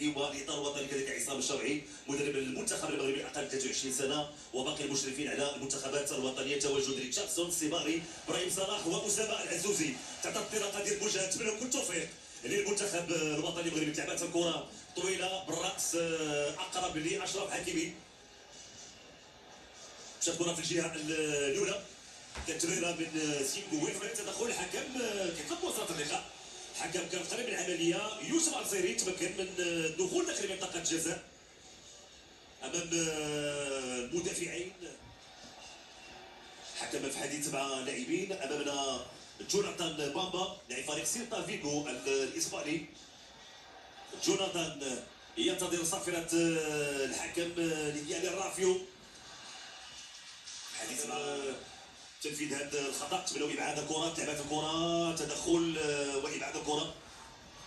المغربي والاطار الوطني كذلك عصام الشرعي مدرب المنتخب المغربي اقل 23 سنه، وباقي المشرفين على المنتخبات الوطنيه تواجد ريتشاردسون السيباري، ابراهيم صلاح واسامه العزوزي. تعطى الانطلاقه ديال المواجهه، نتمنى كل التوفيق للمنتخب الوطني المغربي. لعبات الكره طويله بالراس اقرب لاشرف حكيمي، مشات الكره في الجهه الاولى، كانت تمريره من سينكو ويلفريد. تدخل الحكم كيطلب وسط اللقاء، الحكم كان قريب من العمليه. يوسف العصيري تمكن من الدخول داخل منطقه الجزاء امام المدافعين. حكم في حديث مع لاعبين. امامنا جوناثان بامبا لاعب فريق سيلتا فيغو الاسباني. جوناثان ينتظر صافره الحكم ليديال الرافيو. حديث مع تنفيذ هذا الخطا، تبنوا ابعاد الكره، لعبات الكره، تدخل وابعاد الكره.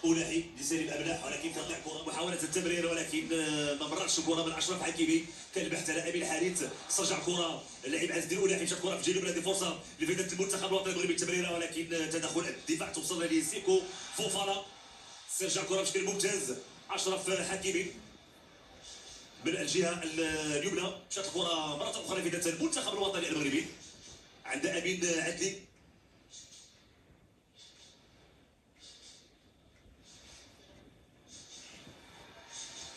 أولاحي لسالم أبلاح، ولكن تضيع كره، محاوله التمرير ولكن ما مررش الكره من اشرف حكيمي. كان البحث على امين حارث، استرجع كره اللاعب عز الدين أولاحي، مشات كره في جانب هذه فرصه لفائده المنتخب الوطني المغربي التمريره، ولكن تدخل الدفاع توصل لسيكو فوفالا. استرجع كره بشكل ممتاز اشرف حكيمي من الجهه اليمنى. مشات الكره مره اخرى لفائده المنتخب الوطني المغربي عند امين عدلي.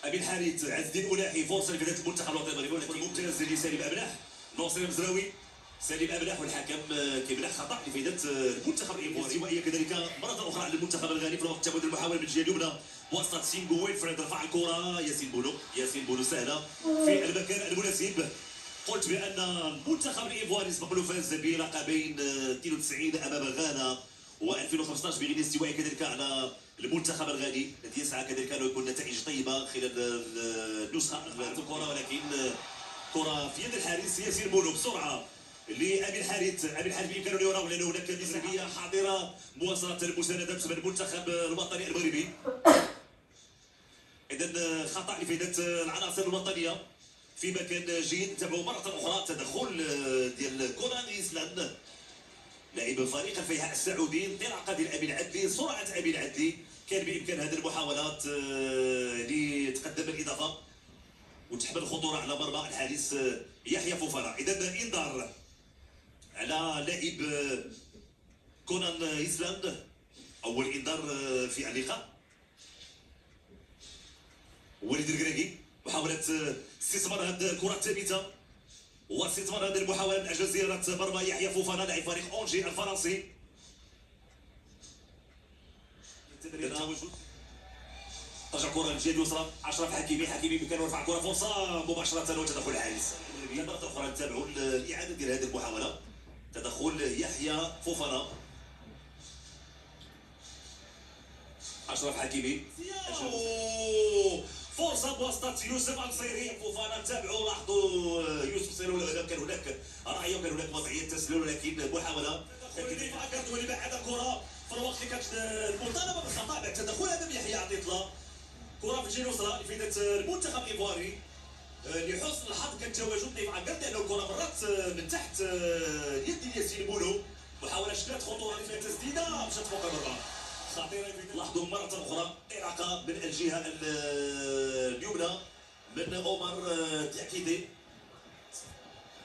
امين حارث، عز الدين أولاحي، فرصه لفائده المنتخب الوطني المغربي، ولكن ممتاز لسالم أبلاح. ناصر المزراوي، سالم أبلاح، والحكم كيمنح خطا لفائده المنتخب الايفواري. استوائيه كذلك مره اخرى على المنتخب الغاني في الوقت. تبادل المحاوله من الجهه اليمنى بواسطه سينغو ويلفريد، رفع الكره ياسين بونو سهله في المكان المناسب. قلت بان المنتخب الايفواري سبق له فاز بلقبين 92 امام غانا و2015 بغير استواء كذلك على المنتخب الغاني الذي يسعى كذلك انه يكون نتائج طيبه خلال النسخه. الكره ولكن كره في يد الحارس ياسين بونو بسرعه لامين حارث. امين حارث بامكانه ان يراوغ لانه هناك نسبيه حاضره مواصله المسانده بسبب المنتخب الوطني المغربي. اذا خطا لفائده العناصر الوطنيه في مكان جيد. نتابعوا مره اخرى تدخل ديال كونان ايسلاند لاعب فريق الفيحاء السعودي. انطلاقه ديال امين عدلي، سرعه امين عدلي، كان بامكان هذه المحاولات لتقدم الاضافه وتحمل الخطوره على مرمى الحارس يحيى فوفانا. اذا انذار على لاعب كونان ايسلاند، اول انذار في اللقاء. وليد الكراكي، محاوله استثمار هذه الكره الثابته واستثمار هذه المحاوله من اجل زياره مرمى يحيى فوفانا لاعب فريق اونجي الفرنسي. ترجع كره للجهه اليسرى، اشرف حكيمي بامكانه يرفع كره، فرصه مباشره وتدخل الحارس. مره اخرى نتابعوا الاعاده ديال هذه المحاوله. تدخل يحيى فوفانا، اشرف حكيمي، فرصه بواسطه يوسف العصيري. فوفانا تابعوا، لاحظوا يوسف العصيري كان هناك رايه وكان هناك وضعيه تسلل، ولكن محاوله واللي بعد الكره في الوقت اللي كانت المطالبه بالخطا بعد التدخل امام يحيى عطيطله. كره في الجهه اليسرى لفائده المنتخب الايفواري. لحسن الحظ كان تواجد ضيف عقل لانه الكره مرت من تحت يد ياسين بونو. محاوله شكلت خطوره لفائده تسديده مشات فوق المرمى خطيره. لاحظوا مره اخرى انطلاقه من الجهه اليمنى من عمر دياكيدي.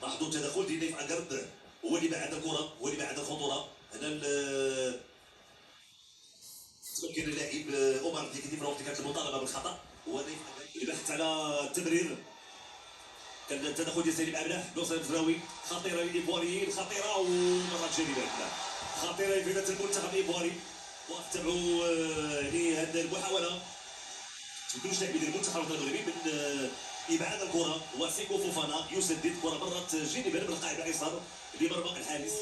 لاحظوا تدخل ديال ضيف عقل هو اللي بعد الكره، هو اللي بعد الخطوره. هنا تمكن اللاعب عمر دياكيدي في الوقت اللي كانت المطالبه بالخطا هو البحث على التمرير. كان التدخل ديال سالم أبلاح، ناصر المزراوي، خطيره للايفواريين، خطيره ومرات جانبيه خطيره لفائده المنتخب الايفواري. وتابعوا لهذه المحاوله. تمكنوش لاعبين المنتخب المغربي من ابعاد الكره، وسيكو فوفانا يسدد كره مرت جانبا من القاعده الايسر لمرمى الحارس.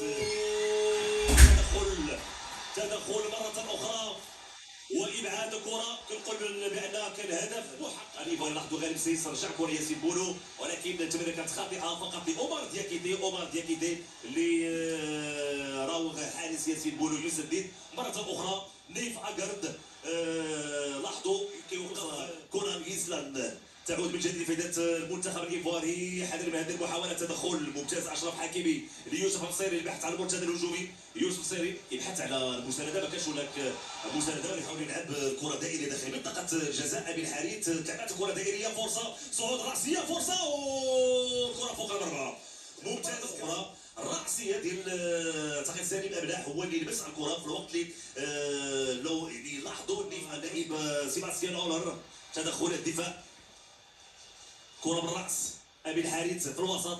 تدخل مره اخرى وابعاد الكره. كنقول بان كان هدف محقق. الايفواري لاحظوا غالب سيسترجع كره ياسين بونو، ولكن التمريره كانت خاطئه فقط لعمر دياكيدي اللي راوغ حارس ياسين بونو يسدد مره اخرى. نيف اكارد لاحظوا كيوقف كونان ايسلاند تعود من جديد لفائده المنتخب الايفواري. حذر من هذه المحاوله، تدخل ممتاز اشرف حكيمي ليوسف النصيري البحث على المرتد الهجومي. يوسف النصيري يبحث على المسانده، ما كانش هناك مسانده، يحاول يلعب كره دائريه داخل منطقه جزاء ابي الحريث. لعبت كره دائريه، فرصه صعود راسيه، فرصه كره فوق المرمى ممتاز. الكره الراسيه ديال اعتقد سالم ابلاح هو اللي لبس على الكره في الوقت اللي لو يعني لاحظوا اللاعب سيباستيان اولر تدخل الدفاع. كره بالراس ابي الحارث في الوسط،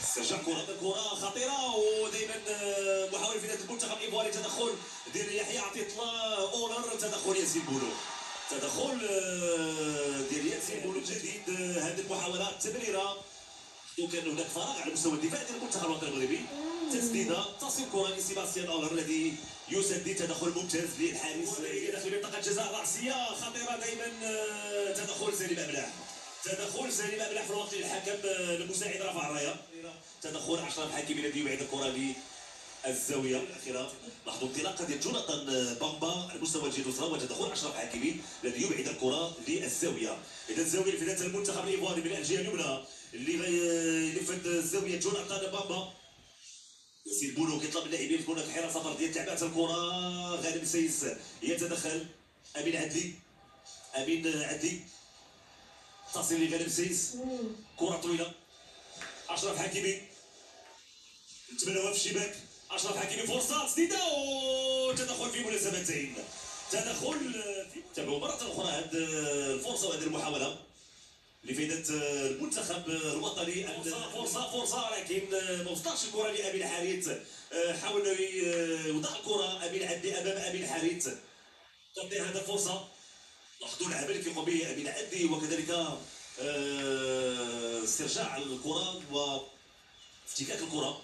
استرجع كره خطيره، ودائما محاوله في المنتخب الايفواري. تدخل ديال يحيى عطيه الله اولر، تدخل ياسين بولو، تدخل ديال ياسين بولو جديد. هذه المحاولات التمريره وكان هناك فراغ على مستوى الدفاع ديال المنتخب الوطني المغربي. تسديده تصل كره لسيباستيان اولر الذي يسدد، تدخل ممتاز للحارس داخل منطقه جزاء راسيه خطيره دائما. تدخل سالم ابلاح، تدخل سالم ابلاح في الوقت اللي الحكم المساعد رفع الرايه. تدخل اشرف حكيمي الذي يبعد الكره للزاويه الاخيره. لاحظوا انطلاقه ديال جوناثان بامبا على مستوى الجهه اليسرى، وتدخل اشرف حكيمي الذي يبعد الكره للزاويه. اذا الزاويه لفائده المنتخب الايفواري من الجهه اليمنى اللي يلفت الزاويه جوناثان بامبا. ياسين بولو كيطلب اللاعبين تكون الحراسه فرديه. لعبات الكره غانم سيس يتدخل، امين عدلي، امين عدلي تصل لغانم سيس، كره طويله اشرف حكيمي تبناها في الشباك. اشرف حكيمي فرصه تسديده وتدخل في مناسبتين. تدخل في تابعوا مره اخرى هذه الفرصه وهذه المحاوله لفائده المنتخب الوطني. فرصه لكن ما وصلتش الكره لابي الحارث. حاول يوضع الكره امين عدلي امام ابي الحارث، تعطي هذا فرصه. لاحظوا العمل اللي كيقوم به امين عدلي، وكذلك استرجاع الكره وافتكاك الكره،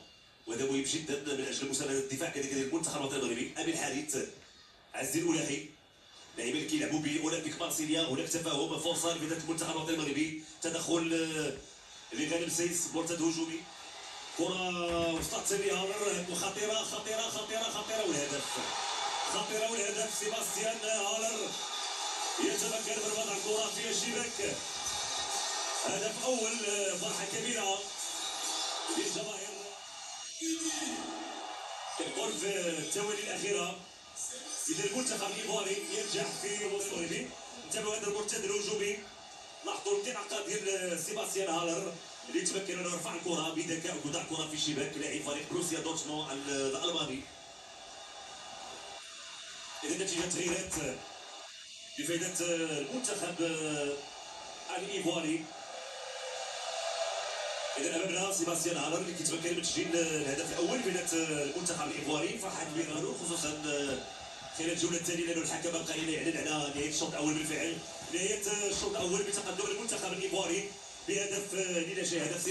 وهذا مهم جدا من اجل مسانده الدفاع كذلك المنتخب الوطني المغربي. ابي الحارث، عز الولاحي، لاعبين اللي كيلعبوا باولمبيك مارسيليا. هناك تفاهم، فرصه لفائده المنتخب الوطني المغربي. تدخل لغانم سيس، مرتد هجومي، كره وسط سريعه خطيره خطيره خطيره خطيره، والهدف خطيره، والهدف سيباستيان هالر يتمكن من وضع الكره في الشباك. هدف اول، فرحه كبيره للجماهير. كنقول في الثواني الاخيره اذا المنتخب الايفواري ينجح في وصوله. نتابعوا هذا المرتد الهجومي، لاحظوا الانطلاقه ديال سيباستيان هالر اللي تمكن انه يرفع الكره بذكاء ويوضع الكره في الشباك لاعب فريق بروسيا دورتموند الالماني. اذا نتيجه تغييرات بفائده المنتخب الايفواري. اذا امامنا سيباستيان هالر اللي كيتمكن من تسجيل الهدف الاول بفائده المنتخب الايفواري. فرحه كبيره له، خصوصا خلال الجوله الثانيه، لانه الحكم بقى يعلن على نهايه الشوط الاول. بالفعل نهايه الشوط الاول بتقدم المنتخب الايفواري بهدف لا شيء، هدف